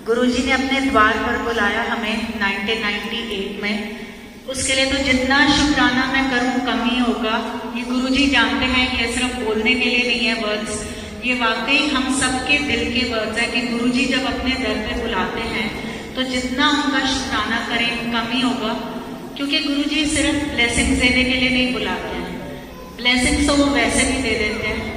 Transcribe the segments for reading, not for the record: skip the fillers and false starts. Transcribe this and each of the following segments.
गुरुजी ने अपने द्वार पर बुलाया हमें 1998 में। उसके लिए तो जितना शुक्राना मैं करूं कम ही होगा। ये गुरुजी जानते हैं, ये सिर्फ बोलने के लिए नहीं है वर्ड्स, ये वाकई हम सबके दिल के वर्ड्स है कि गुरुजी जब अपने दर पे बुलाते हैं तो जितना उनका शुक्राना करें कम ही होगा। क्योंकि गुरुजी सिर्फ ब्लेसिंग्स देने के लिए नहीं बुलाते हैं, ब्लेसिंग्स तो वो वैसे भी दे देते हैं।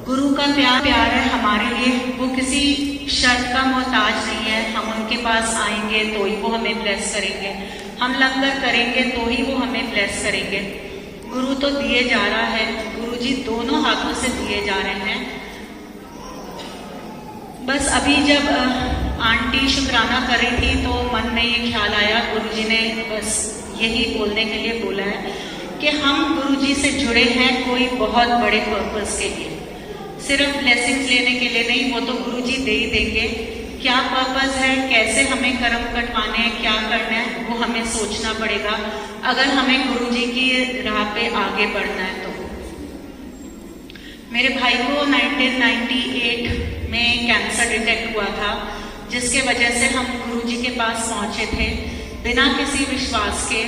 गुरु का प्यार है हमारे लिए, वो किसी शर्त का मोहताज नहीं है। हम उनके पास आएंगे तो ही वो हमें ब्लेस करेंगे, हम लंगर करेंगे तो ही वो हमें ब्लेस करेंगे। गुरु तो दिए जा रहा है, गुरु जी दोनों हाथों से दिए जा रहे हैं। बस अभी जब आंटी शुक्राना कर रही थी तो मन में ये ख्याल आया, गुरु जी ने बस यही बोलने के लिए बोला है कि हम गुरु जी से जुड़े हैं कोई बहुत बड़े पर्पस के लिए, सिर्फ ब्लेसिंग्स लेने के लिए नहीं। वो तो गुरु जी दे ही देंगे। क्या पर्पस है, कैसे हमें कर्म कटवाने हैं, क्या करना है, वो हमें सोचना पड़ेगा अगर हमें गुरु जी की राह पे आगे बढ़ना है तो। मेरे भाई को 1998 में कैंसर डिटेक्ट हुआ था, जिसके वजह से हम गुरु जी के पास पहुंचे थे बिना किसी विश्वास के।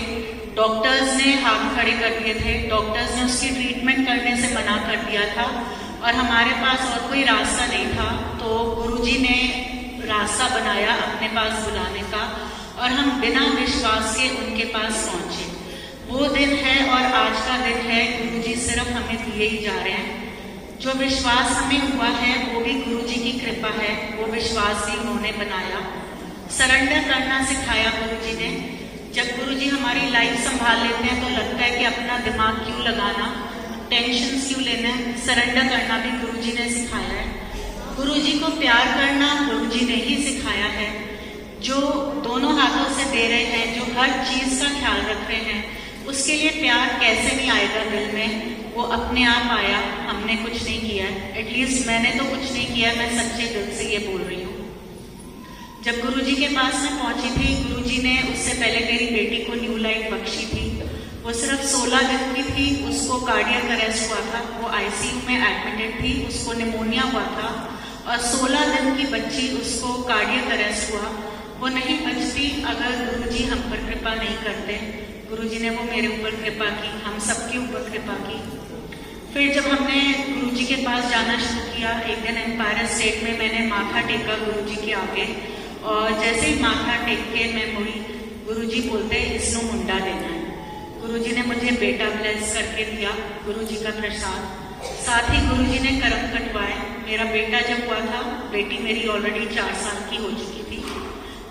डॉक्टर्स ने हाथ खड़े कर दिए थे, डॉक्टर्स ने उसकी ट्रीटमेंट करने से मना कर दिया था और हमारे पास और कोई रास्ता नहीं था। तो गुरुजी ने रास्ता बनाया अपने पास बुलाने का और हम बिना विश्वास के उनके पास पहुंचे। वो दिन है और आज का दिन है, गुरुजी सिर्फ हमें दिए ही जा रहे हैं। जो विश्वास हमें हुआ है वो भी गुरुजी की कृपा है, वो विश्वास ही उन्होंने बनाया। सरेंडर करना सिखाया गुरुजी ने। जब गुरुजी हमारी लाइफ संभाल लेते हैं तो लगता है कि अपना दिमाग क्यों लगाना, टेंशन क्यों लेना है। सरेंडर करना भी गुरुजी ने सिखाया है। गुरुजी को प्यार करना गुरुजी ने ही सिखाया है। जो दोनों हाथों से दे रहे हैं, जो हर चीज का ख्याल रख रहे हैं, उसके लिए प्यार कैसे नहीं आएगा दिल में, वो अपने आप आया। हमने कुछ नहीं किया है, एटलीस्ट मैंने तो कुछ नहीं किया, मैं सच्चे दिल से ये बोल रही हूँ। जब गुरुजी के पास मैं पहुंची थी, गुरुजी ने उससे पहले मेरी बेटी को न्यू लाइफ बख्शी थी। वो सिर्फ 16 दिन की थी, उसको कार्डियक अरेस्ट हुआ था, वो आईसीयू में एडमिटेड थी, उसको निमोनिया हुआ था और 16 दिन की बच्ची, उसको कार्डियक अरेस्ट हुआ। वो नहीं बचती अगर गुरुजी हम पर कृपा नहीं करते। गुरुजी ने वो मेरे ऊपर कृपा की, हम सबके ऊपर कृपा की। फिर जब हमने गुरुजी के पास जाना शुरू किया, एक दिन एम्पायर स्टेट में मैंने माथा टेका गुरुजी के आगे और जैसे ही माथा टेक के मैं मुड़ी, गुरुजी बोलते इसनो मुंडा देना है। गुरुजी ने मुझे बेटा ब्लेस करके दिया, गुरुजी का प्रसाद। साथ ही गुरुजी ने कर्म कटवाए। मेरा बेटा जब हुआ था, बेटी मेरी ऑलरेडी 4 साल की हो चुकी थी।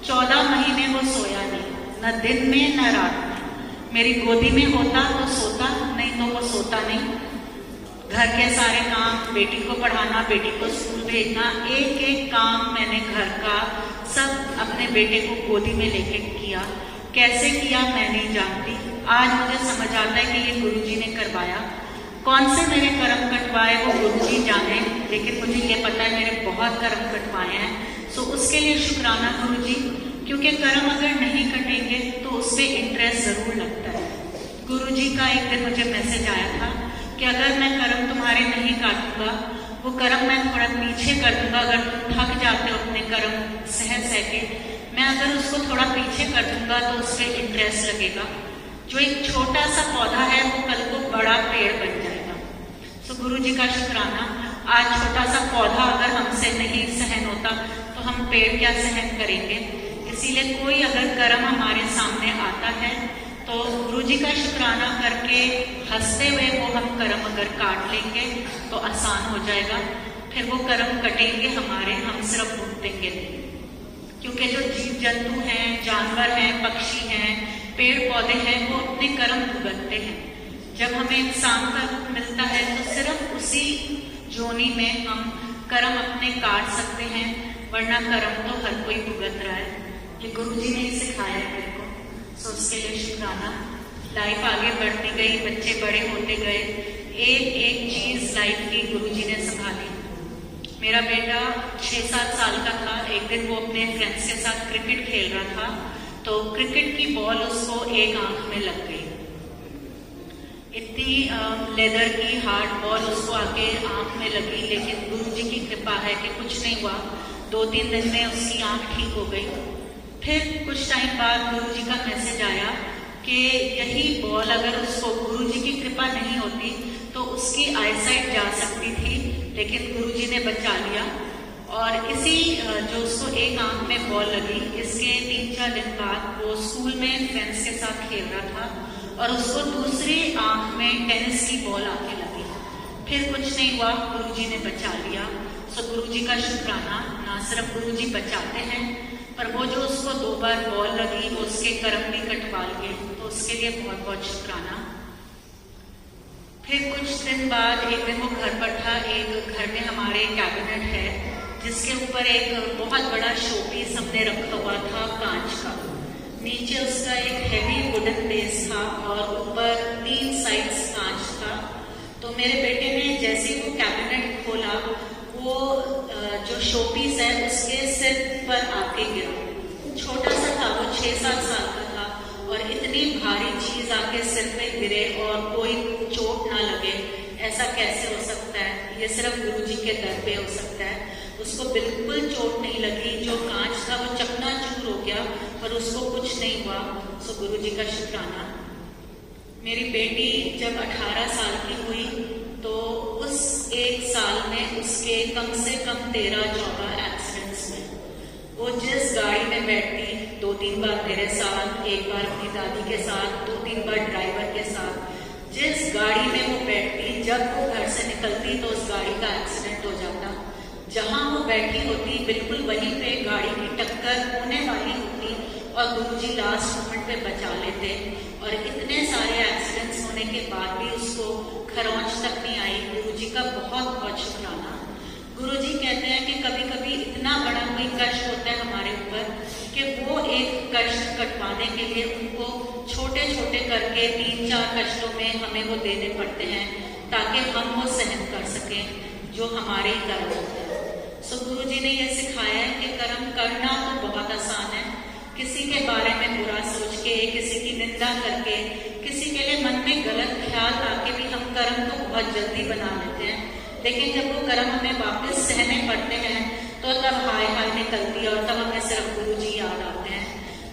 14 महीने वो सोया नहीं, न दिन में न रात में। मेरी गोदी में होता तो सोता, नहीं तो वो सोता नहीं। घर के सारे काम, बेटी को पढ़ाना, बेटी को स्कूल भेजना, एक एक काम मैंने घर का सब अपने बेटे को गोदी में लेके किया। कैसे किया मैं नहीं जानती। आज मुझे समझ आता है कि ये गुरुजी ने करवाया। कौन से मेरे कर्म कटवाए वो गुरुजी जाने, लेकिन मुझे ये पता है मेरे बहुत कर्म कटवाए हैं। सो उसके लिए शुक्राना गुरुजी, क्योंकि कर्म अगर नहीं कटेंगे तो उस पर इंटरेस्ट जरूर लगता है। गुरुजी का एक दिन मुझे मैसेज आया था कि अगर मैं कर्म तुम्हारे नहीं काटूंगा, वो कर्म मैं थोड़ा पीछे कर दूंगा। अगर तुम थक जाते हो अपने कर्म सह के, मैं अगर उसको थोड़ा पीछे कर दूंगा तो उस पर इंटरेस्ट लगेगा। जो एक छोटा सा पौधा है वो कल को बड़ा पेड़ बन जाएगा। तो गुरुजी का शुक्राना। आज छोटा सा पौधा अगर हमसे नहीं सहन होता तो हम पेड़ क्या सहन करेंगे। इसीलिए कोई अगर कर्म हमारे सामने आता है तो गुरुजी का शुक्राना करके हंसते हुए वो हम कर्म अगर काट लेंगे तो आसान हो जाएगा। फिर वो कर्म कटेंगे हमारे, हम सिर्फ भुगतेंगे नहीं। क्योंकि जो जीव जंतु हैं, जानवर हैं, पक्षी हैं, पेड़ पौधे हैं, वो अपने कर्म भुगतते हैं। जब हमें इंसान का रूप मिलता है तो सिर्फ उसी जोनी में हम कर्म अपने काट सकते हैं, वरना कर्म तो हर कोई भुगत रहा है। ये गुरुजी ने ही सिखाया है मेरे को। सो उसके लिए शुक्राना। लाइफ आगे बढ़ती गई, बच्चे बड़े होते गए, एक एक चीज लाइफ की गुरुजी ने संभाली। मेरा बेटा 6-7 साल का था। एक दिन वो अपने फ्रेंड्स के साथ क्रिकेट खेल रहा था तो क्रिकेट की बॉल उसको एक आंख में लग गई। इतनी लेदर की हार्ड बॉल उसको आके आंख में लगी, लेकिन गुरुजी की कृपा है कि कुछ नहीं हुआ। 2-3 दिन में उसकी आंख ठीक हो गई। फिर कुछ टाइम बाद गुरुजी का मैसेज आया कि यही बॉल अगर उसको गुरुजी की कृपा नहीं होती तो उसकी आईसाइट जा सकती थी, लेकिन गुरुजी ने बचा लिया। और इसी जो उसको एक आंख में बॉल लगी, इसके 3-4 दिन बाद वो स्कूल में फ्रेंड्स के साथ खेल रहा था और उसको दूसरी आंख में टेनिस की बॉल आके लगी। फिर कुछ नहीं हुआ, गुरुजी ने बचा लिया। सो गुरुजी का शुक्राना। ना सिर्फ गुरुजी बचाते हैं, पर वो जो उसको 2 बार बॉल लगी उसके कर्म भी कटवा लिए, तो उसके लिए बहुत बहुत शुक्राना। फिर कुछ दिन बाद एक दिन वो घर पर था। एक घर में हमारे कैबिनेट है जिसके ऊपर एक बहुत बड़ा शोपीस हमने रखा हुआ था कांच का। नीचे उसका एक हैवी वुडन बेस था और ऊपर 3 साइड्स कांच था। तो मेरे बेटे ने जैसे ही वो कैबिनेट खोला, वो जो शोपीस है उसके सिर पर आके गिरा। छोटा सा था वो, 6-7 साल का था, और इतनी भारी चीज आके सिर पे गिरे और कोई चोट ना लगे, ऐसा कैसे हो सकता है? ये सिर्फ गुरुजी के दर पे हो सकता है। उसको बिल्कुल चोट नहीं लगी, जो कांच था वो चकनाचूर हो गया, पर उसको कुछ नहीं हुआ। सो गुरुजी का शुक्राना। मेरी बेटी जब 18 साल की हुई तो उस 1 साल में उसके कम से कम 13-14 एक्सीडेंट्स में वो जिस गाड़ी में बैठती, 2-3 बार मेरे साथ, एक बार अपनी दादी के साथ, 2-3 बार ड्राइवर के साथ, जिस गाड़ी में वो बैठती, जब वो घर से निकलती तो उस गाड़ी का एक्सीडेंट हो जाता। जहां वो बैठी होती बिल्कुल वहीं पे गाड़ी की टक्कर होने वाली होती और गुरुजी लास्ट मोमेंट पे बचा लेते। और इतने सारे एक्सीडेंट्स होने के बाद भी उसको खरोंच तक नहीं आई। गुरुजी का बहुत बहुत शुक्राना। गुरुजी कहते हैं कि कभी कभी इतना बड़ा कोई कष्ट होता है हमारे ऊपर कि वो एक कष्ट कटवाने के लिए उनको छोटे छोटे करके 3-4 कष्टों में हमें वो देने पड़ते हैं, ताकि हम वो सहन कर सकें जो हमारे ही कर्म होते हैं। सो गुरुजी ने ये सिखाया है कि कर्म करना तो बहुत आसान है। किसी के बारे में बुरा सोच के, किसी की निंदा करके, किसी के लिए मन में गलत ख्याल आके भी हम कर्म को बहुत जल्दी बना लेते हैं, लेकिन जब वो कर्म हमें वापस सहने पड़ते हैं तो तब हाय हाय निकलती है और तब हमें सिर्फ गुरुजी याद आते हैं।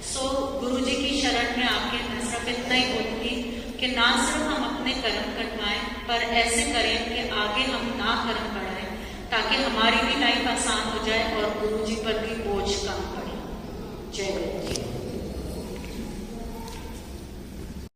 सो गुरुजी की शरण में आके मैं सिर्फ इतना ही बोलूंगी कि ना सिर्फ हम अपने कर्म कटवाएं, पर ऐसे करें कि आगे हम ना कर्म बढ़ाएं, ताकि हमारी भी लाइफ आसान हो जाए और गुरुजी पर भी बोझ कम पड़े। जय गुरु जी।